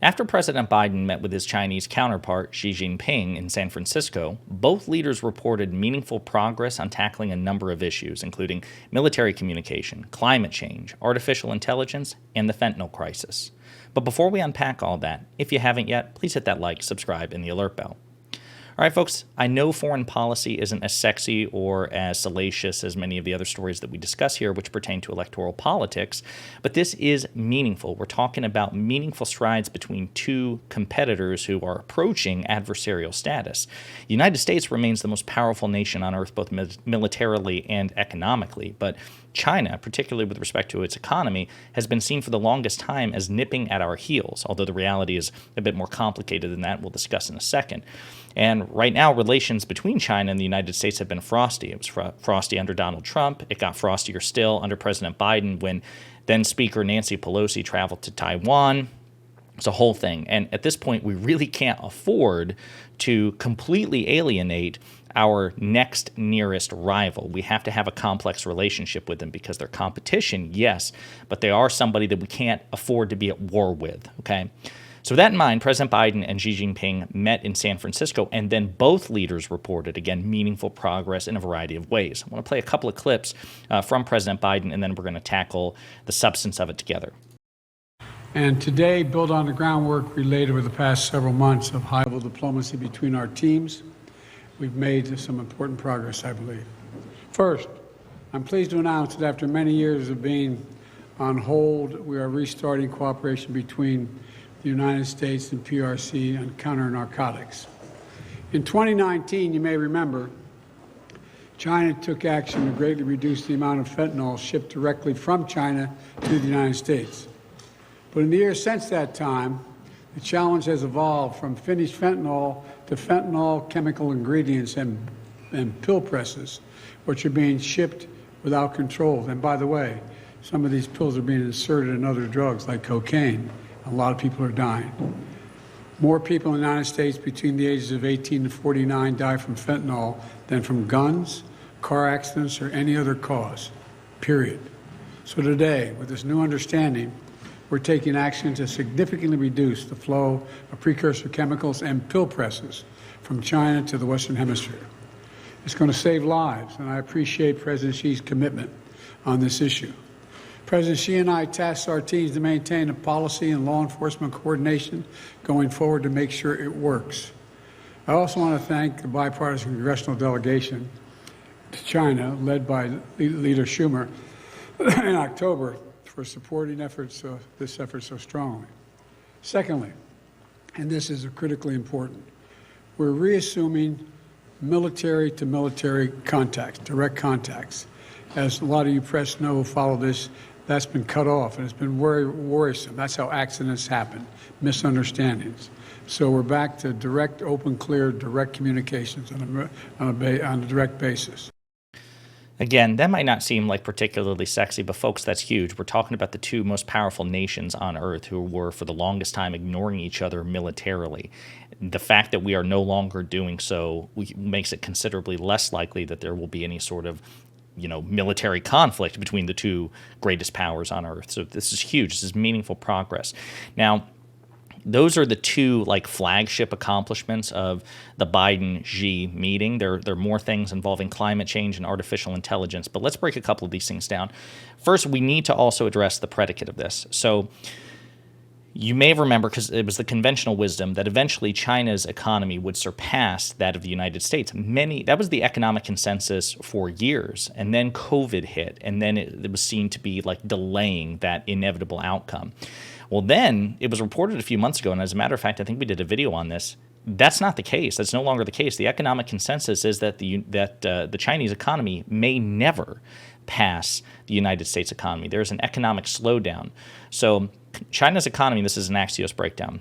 After President Biden met with his Chinese counterpart Xi Jinping in San Francisco, both leaders reported meaningful progress on tackling a number of issues, including military communication, climate change, artificial intelligence, and the fentanyl crisis. But before we unpack all that, if you haven't yet, please hit that like, subscribe, and the alert bell. All right, folks, I know foreign policy isn't as sexy or as salacious as many of the other stories that we discuss here, which pertain to electoral politics, but this is meaningful. We're talking about meaningful strides between two competitors who are approaching adversarial status. The United States remains the most powerful nation on earth, both militarily and economically, but China, particularly with respect to its economy, has been seen for the longest time as nipping at our heels, although the reality is a bit more complicated than that. We'll discuss in a second. And right now, relations between China and the United States have been frosty. It was frosty under Donald Trump. It got frostier still under President Biden when then Speaker Nancy Pelosi traveled to Taiwan. It's a whole thing. And at this point, we really can't afford to completely alienate our next nearest rival. We have to have a complex relationship with them because they're competition, yes, but they are somebody that we can't afford to be at war with, okay? So with that in mind, President Biden and Xi Jinping met in San Francisco, and then both leaders reported, again, meaningful progress in a variety of ways. I want to play a couple of clips from President Biden, and then we're going to tackle the substance of it together. And today, build on the groundwork related over the past several months of high-level diplomacy between our teams. We've made some important progress, I believe. First, I'm pleased to announce that after many years of being on hold, we are restarting cooperation between the United States and PRC on counter-narcotics. In 2019, you may remember, China took action to greatly reduce the amount of fentanyl shipped directly from China to the United States. But in the years since that time, the challenge has evolved from finished fentanyl to fentanyl chemical ingredients and pill presses, which are being shipped without control. And by the way, some of these pills are being inserted in other drugs like cocaine. A lot of people are dying. More people in the United States between the ages of 18 and 49 die from fentanyl than from guns, car accidents, or any other cause, period. So today, with this new understanding, we're taking action to significantly reduce the flow of precursor chemicals and pill presses from China to the Western Hemisphere. It's going to save lives, and I appreciate President Xi's commitment on this issue. President Xi and I tasked our teams to maintain a policy and law enforcement coordination going forward to make sure it works. I also want to thank the bipartisan congressional delegation to China, led by Leader Schumer, in October, for supporting this effort so strongly. Secondly, and this is critically important, we're reassuming military-to-military contacts, direct contacts. As a lot of you press know who follow this, that's been cut off, and it's been very worrisome. That's how accidents happen, misunderstandings. So we're back to direct, open, clear, direct communications on a direct basis. Again, that might not seem like particularly sexy, but folks, that's huge. We're talking about the two most powerful nations on earth who were for the longest time ignoring each other militarily. The fact that we are no longer doing so makes it considerably less likely that there will be any sort of military conflict between the two greatest powers on earth. So this is huge. This is meaningful progress. Now, those are the two flagship accomplishments of the Biden-Xi meeting. There are more things involving climate change and artificial intelligence, but let's break a couple of these things down. First, we need to also address the predicate of this. So you may remember, because it was the conventional wisdom, that eventually China's economy would surpass that of the United States. That was the economic consensus for years, and then COVID hit, and then it was seen to be delaying that inevitable outcome. Well, then it was reported a few months ago, and as a matter of fact, I think we did a video on this. That's not the case. That's no longer the case. The economic consensus is that the Chinese economy may never pass the United States economy. There's an economic slowdown. So China's economy, this is an Axios breakdown,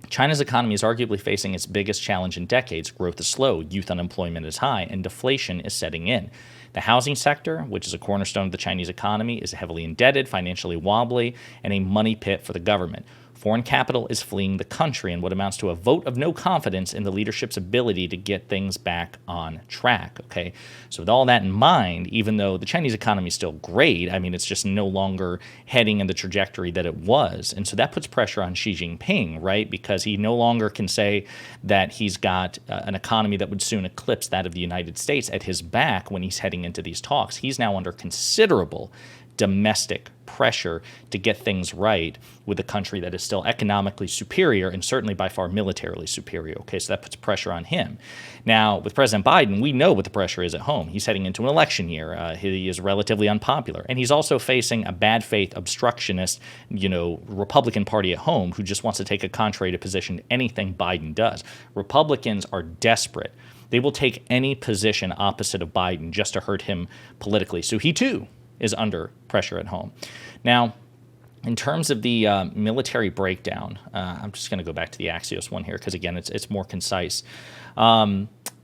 China's economy is arguably facing its biggest challenge in decades. Growth is slow, youth unemployment is high, and deflation is setting in. The housing sector, which is a cornerstone of the Chinese economy, is heavily indebted, financially wobbly, and a money pit for the government. Foreign capital is fleeing the country in what amounts to a vote of no confidence in the leadership's ability to get things back on track, okay? So with all that in mind, even though the Chinese economy is still great, I mean, it's just no longer heading in the trajectory that it was. And so that puts pressure on Xi Jinping, right? Because he no longer can say that he's got an economy that would soon eclipse that of the United States at his back when he's heading into these talks. He's now under considerable domestic pressure to get things right with a country that is still economically superior and certainly by far militarily superior. Okay, so that puts pressure on him. Now, with President Biden, we know what the pressure is at home. He's heading into an election year. He is relatively unpopular. And he's also facing a bad faith obstructionist, Republican Party at home who just wants to take a contrary position to anything Biden does. Republicans are desperate. They will take any position opposite of Biden just to hurt him politically. So he, too, is under pressure at home. Now, in terms of the military breakdown, I'm just going to go back to the Axios one here because, again, it's more concise.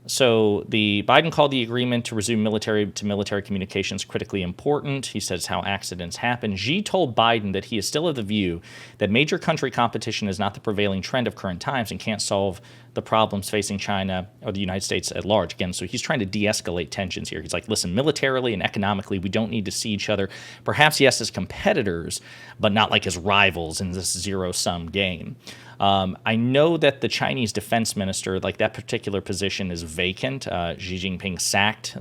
So the Biden called the agreement to resume military-to-military communications critically important. He says how accidents happen. Xi told Biden that he is still of the view that major country competition is not the prevailing trend of current times and can't solve the problems facing China or the United States at large. Again, so he's trying to de-escalate tensions here. He's like, listen, militarily and economically, we don't need to see each other. Perhaps, yes, as competitors, but not like as rivals in this zero-sum game. I know that the Chinese defense minister, like that particular position is vacant. Xi Jinping sacked,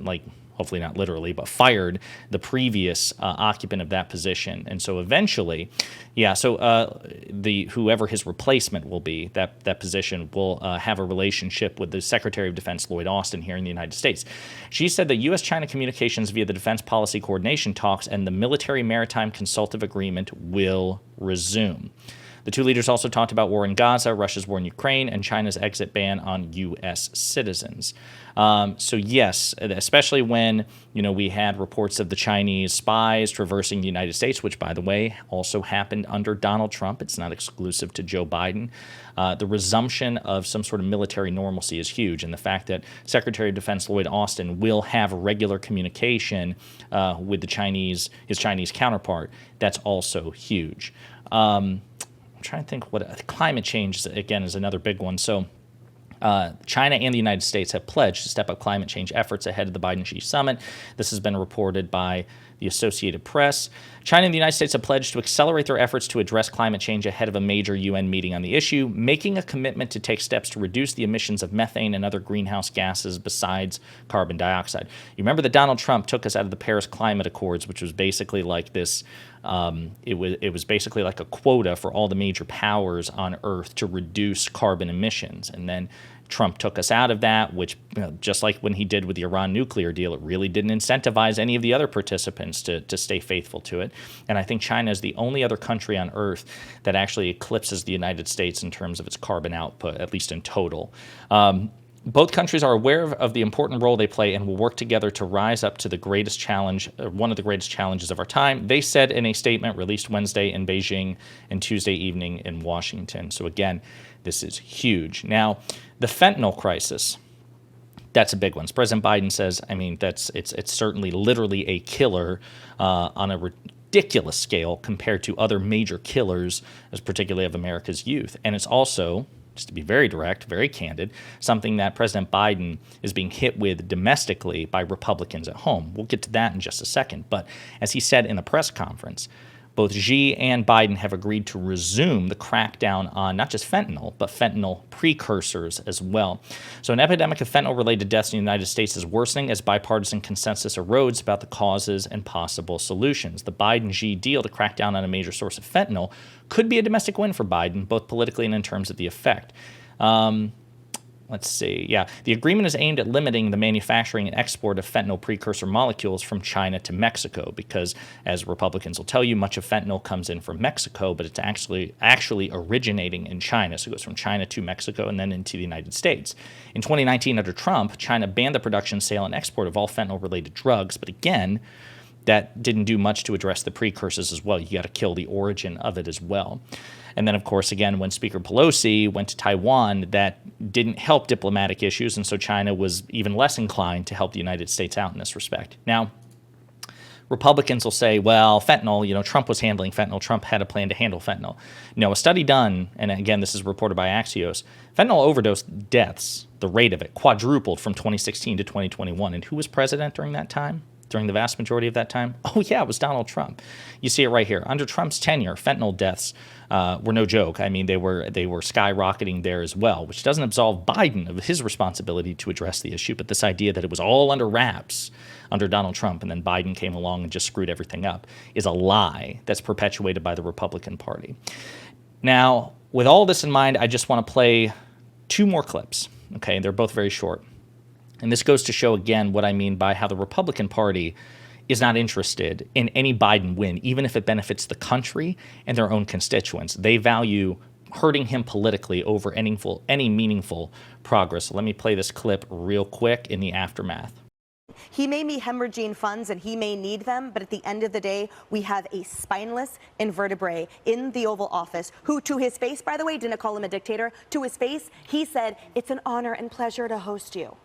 hopefully not literally, but fired the previous occupant of that position. And so eventually, whoever his replacement will be, that position will have a relationship with the Secretary of Defense, Lloyd Austin, here in the United States. She said that U.S.-China communications via the Defense Policy Coordination Talks and the Military Maritime Consultative Agreement will resume. The two leaders also talked about war in Gaza, Russia's war in Ukraine, and China's exit ban on U.S. citizens. So yes, especially when we had reports of the Chinese spies traversing the United States, which, by the way, also happened under Donald Trump. It's not exclusive to Joe Biden. The resumption of some sort of military normalcy is huge, and the fact that Secretary of Defense Lloyd Austin will have regular communication with his Chinese counterpart, that's also huge. I'm trying to think what climate change, again, is another big one. So China and the United States have pledged to step up climate change efforts ahead of the Biden-Xi summit. This has been reported by the Associated Press. China and the United States have pledged to accelerate their efforts to address climate change ahead of a major UN meeting on the issue, making a commitment to take steps to reduce the emissions of methane and other greenhouse gases besides carbon dioxide. You remember that Donald Trump took us out of the Paris Climate Accords, which was basically like this. It was basically like a quota for all the major powers on Earth to reduce carbon emissions, and then Trump took us out of that, which, just like when he did with the Iran nuclear deal, it really didn't incentivize any of the other participants to stay faithful to it. And I think China is the only other country on Earth that actually eclipses the United States in terms of its carbon output, at least in total. Both countries are aware of the important role they play and will work together to rise up to the greatest challenge, one of the greatest challenges of our time, they said in a statement released Wednesday in Beijing and Tuesday evening in Washington. So again, this is huge. Now, the fentanyl crisis, that's a big one. As President Biden says, it's certainly literally a killer on a ridiculous scale compared to other major killers, as particularly of America's youth. And it's also, just to be very direct, very candid, something that President Biden is being hit with domestically by Republicans at home. We'll get to that in just a second. But as he said in the press conference, both Xi and Biden have agreed to resume the crackdown on not just fentanyl, but fentanyl precursors as well. So an epidemic of fentanyl-related deaths in the United States is worsening as bipartisan consensus erodes about the causes and possible solutions. The Biden-Xi deal to crack down on a major source of fentanyl could be a domestic win for Biden, both politically and in terms of the effect. Let's see. Yeah, the agreement is aimed at limiting the manufacturing and export of fentanyl precursor molecules from China to Mexico because, as Republicans will tell you, much of fentanyl comes in from Mexico, but it's actually originating in China. So it goes from China to Mexico and then into the United States. In 2019, under Trump, China banned the production, sale, and export of all fentanyl-related drugs, but again, that didn't do much to address the precursors as well. You got to kill the origin of it as well. And then, of course, again, when Speaker Pelosi went to Taiwan, that didn't help diplomatic issues, and so China was even less inclined to help the United States out in this respect. Now, Republicans will say, well, fentanyl, Trump was handling fentanyl. Trump had a plan to handle fentanyl. No, a study done, and again, this is reported by Axios, fentanyl overdose deaths, the rate of it, quadrupled from 2016 to 2021. And who was president during that time? During the vast majority of that time? Oh, yeah, it was Donald Trump. You see it right here. Under Trump's tenure, fentanyl deaths were no joke. I mean, they were skyrocketing there as well, which doesn't absolve Biden of his responsibility to address the issue. But this idea that it was all under wraps under Donald Trump and then Biden came along and just screwed everything up is a lie that's perpetuated by the Republican Party. Now, with all this in mind, I just want to play two more clips. Okay, they're both very short. And this goes to show, again, what I mean by how the Republican Party is not interested in any Biden win, even if it benefits the country and their own constituents. They value hurting him politically over any meaningful progress. So let me play this clip real quick in the aftermath. He may be hemorrhaging funds and he may need them, but at the end of the day, we have a spineless invertebrate in the Oval Office who, to his face, by the way, didn't call him a dictator. To his face, he said, "It's an honor and pleasure to host you."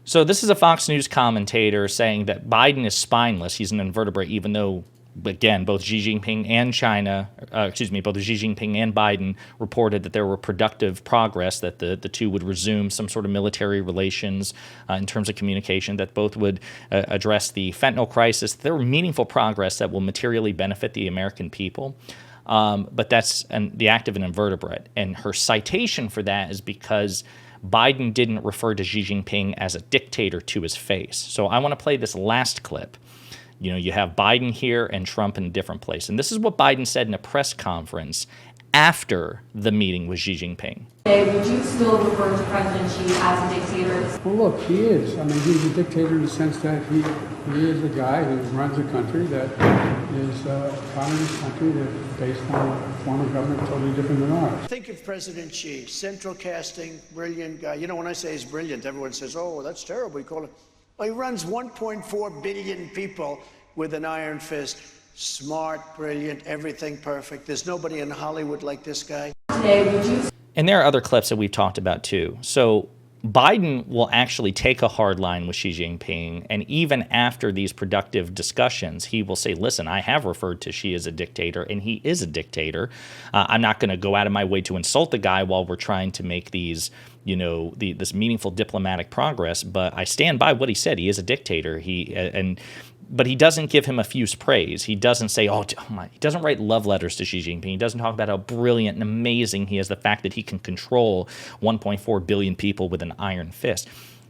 So this is a Fox News commentator saying that Biden is spineless. He's an invertebrate, even though, again, both Xi Jinping and both Xi Jinping and Biden reported that there were productive progress, that the two would resume some sort of military relations in terms of communication, that both would address the fentanyl crisis. There were meaningful progress that will materially benefit the American people. But that's the act of an invertebrate. And her citation for that is because Biden didn't refer to Xi Jinping as a dictator to his face. So I want to play this last clip. You have Biden here and Trump in a different place. And this is what Biden said in a press conference after the meeting with Xi Jinping. Would you still refer to President Xi as a dictator? Well, look, he is. I mean, he's a dictator in the sense that he is a guy who runs a country that is a communist country that's based on a form of government totally different than ours. Think of President Xi, central casting, brilliant guy. When I say he's brilliant, everyone says, oh, that's terrible. You call him. Well, he runs 1.4 billion people with an iron fist. Smart, brilliant, everything perfect. There's nobody in Hollywood like this guy. And there are other clips that we've talked about too. So Biden will actually take a hard line with Xi Jinping, and even after these productive discussions, he will say, listen, I have referred to Xi as a dictator, and he is a dictator. I'm not going to go out of my way to insult the guy while we're trying to make these, this meaningful diplomatic progress, but I stand by what he said. He is a dictator. But he doesn't give him effuse praise. He doesn't say, he doesn't write love letters to Xi Jinping. He doesn't talk about how brilliant and amazing he is, the fact that he can control 1.4 billion people with an iron fist.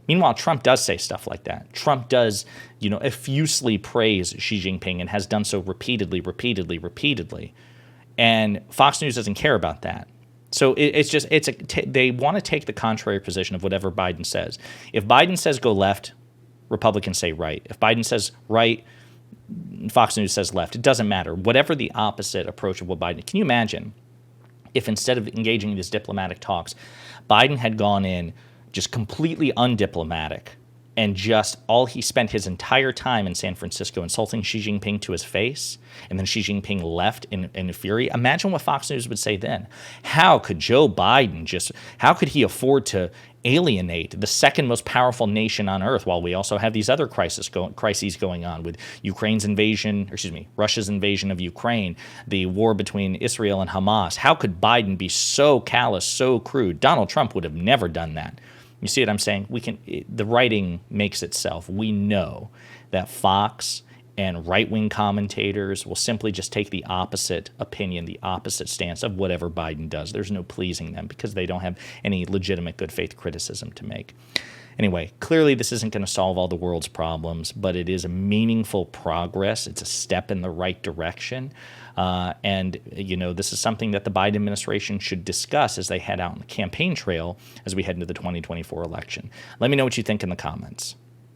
Meanwhile, Trump does say stuff like that. Trump does, effusively praise Xi Jinping and has done so repeatedly. And Fox News doesn't care about that. So they want to take the contrary position of whatever Biden says. If Biden says go left, Republicans say right. If Biden says right, Fox News says left. It doesn't matter. Whatever the opposite approach of what Biden. Can you imagine if instead of engaging in these diplomatic talks, Biden had gone in just completely undiplomatic and he spent his entire time in San Francisco insulting Xi Jinping to his face, and then Xi Jinping left in fury? Imagine what Fox News would say then. How could Joe Biden how could he afford to alienate the second most powerful nation on earth while we also have these other crises going on with Russia's invasion of Ukraine, the war between Israel and Hamas? How could Biden be so callous, so crude? Donald Trump would have never done that. You see what I'm saying? The writing makes itself. We know that Fox and right-wing commentators will simply just take the opposite opinion, the opposite stance of whatever Biden does. There's no pleasing them because they don't have any legitimate good faith criticism to make. Anyway, clearly this isn't going to solve all the world's problems, but it is a meaningful progress. It's a step in the right direction. This is something that the Biden administration should discuss as they head out on the campaign trail as we head into the 2024 election. Let me know what you think in the comments.